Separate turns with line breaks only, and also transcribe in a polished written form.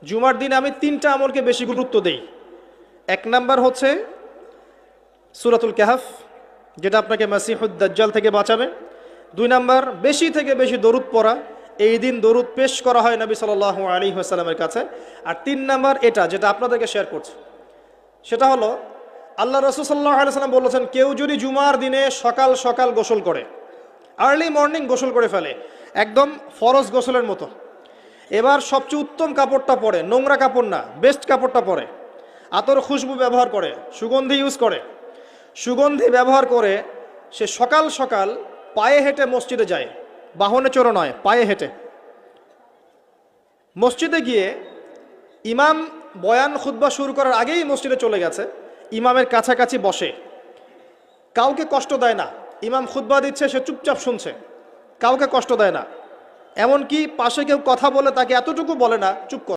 জুমার দিনে আমি 3টা আমলকে বেশি গুরুত্ব দেই। 1 নাম্বার হচ্ছে সূরাতুল কাহফ, যেটা আপনাকে মাসিহুদ দাজ্জাল থেকে বাঁচাবে। 2 নাম্বার বেশি থেকে বেশি দরুদ পড়া, এই দিন দরুদ পেশ করা হয় নবী সাল্লাল্লাহু আলাইহি ওয়াসাল্লামের কাছে। আর 3 নাম্বার এটা যেটা আপনাদেরকে শেয়ার করছি, সেটা হলো আল্লাহ রাসূল সাল্লাল্লাহু আলাইহি ওয়াসাল্লাম বলেছেন, কেউ যদি জুমার দিনে সকাল সকাল গোসল করে, আর্লি মর্নিং গোসল করে ফেলে, একদম ফরজ গোসলের মতো, এবার সবচেয়ে উত্তম কাপড়টা পরে, নোংরা কাপড় না, বেস্ট কাপড়টা পরে, আতর খুশবু ব্যবহার করে, সুগন্ধি ইউজ করে, সুগন্ধি ব্যবহার করে সে সকাল সকাল পায়ে হেঁটে মসজিদে যায়, বাহনে চড়ে নয়, পায়ে হেঁটে মসজিদে গিয়ে ইমাম বয়ান খুতবা শুরু করার আগেই মসজিদে চলে গেছে, ইমামের কাছাকাছি বসে, কাউকে কষ্ট দেয় না, ইমাম খুতবা দিচ্ছে সে চুপচাপ শুনছে, কাউকে কষ্ট দেয় না, এমনকি পাশে কেউ কথা বলে তাকে এতটুকু বলে না চুপ কর।